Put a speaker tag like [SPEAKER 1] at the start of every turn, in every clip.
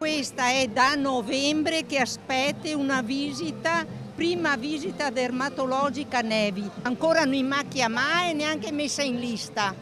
[SPEAKER 1] Questa è da novembre che aspetta una visita, prima visita dermatologica Nevi. Ancora non mi macchia mai, neanche messa in lista.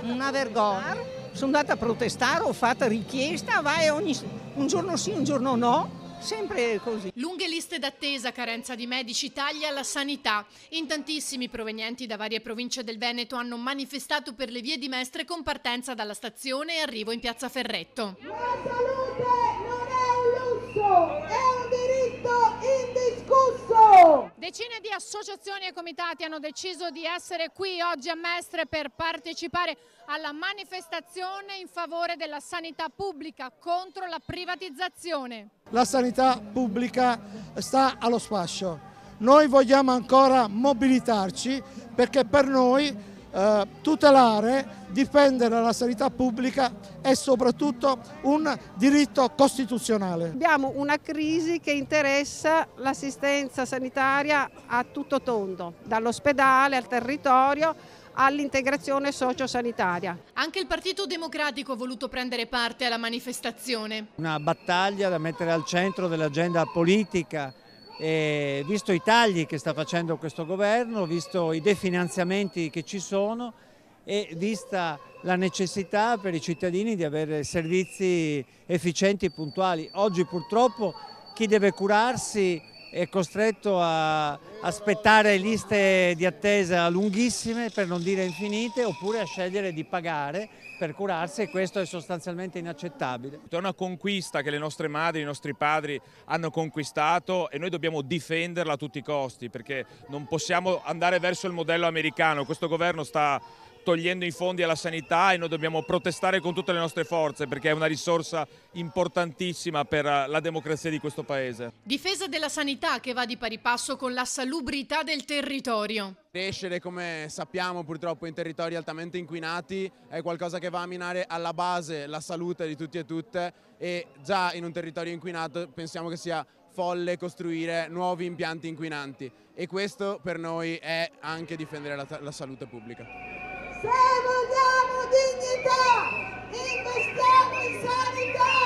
[SPEAKER 1] Una vergogna. Sono andata a protestare, ho fatto richiesta, vai un giorno sì, un giorno no. Sempre così.
[SPEAKER 2] Lunghe liste d'attesa, carenza di medici, tagli alla sanità. In tantissimi provenienti da varie province del Veneto hanno manifestato per le vie di Mestre con partenza dalla stazione e arrivo in piazza Ferretto.
[SPEAKER 3] La salute non è un lusso, è un diritto indiscusso!
[SPEAKER 2] Decine di associazioni e comitati hanno deciso di essere qui oggi a Mestre per partecipare alla manifestazione in favore della sanità pubblica contro la privatizzazione.
[SPEAKER 4] La sanità pubblica sta allo sfascio. Noi vogliamo ancora mobilitarci perché per noi tutelare, difendere la sanità pubblica è soprattutto un diritto costituzionale.
[SPEAKER 5] Abbiamo una crisi che interessa l'assistenza sanitaria a tutto tondo, dall'ospedale al territorio all'integrazione sociosanitaria.
[SPEAKER 2] Anche il Partito Democratico ha voluto prendere parte alla manifestazione.
[SPEAKER 6] Una battaglia da mettere al centro dell'agenda politica. E visto i tagli che sta facendo questo governo, visto i definanziamenti che ci sono e vista la necessità per i cittadini di avere servizi efficienti e puntuali. Oggi purtroppo chi deve curarsi è costretto a aspettare liste di attesa lunghissime, per non dire infinite, oppure a scegliere di pagare per curarsi, e questo è sostanzialmente inaccettabile.
[SPEAKER 7] È una conquista che le nostre madri, i nostri padri hanno conquistato e noi dobbiamo difenderla a tutti i costi, perché non possiamo andare verso il modello americano. Questo governo sta togliendo i fondi alla sanità e noi dobbiamo protestare con tutte le nostre forze perché è una risorsa importantissima per la democrazia di questo Paese.
[SPEAKER 2] Difesa della sanità che va di pari passo con la salubrità del territorio.
[SPEAKER 8] Crescere, come sappiamo purtroppo, in territori altamente inquinati è qualcosa che va a minare alla base la salute di tutti e tutte, e già in un territorio inquinato pensiamo che sia folle costruire nuovi impianti inquinanti, e questo per noi è anche difendere la salute pubblica.
[SPEAKER 3] Se vogliamo dignità, investiamo in sanità!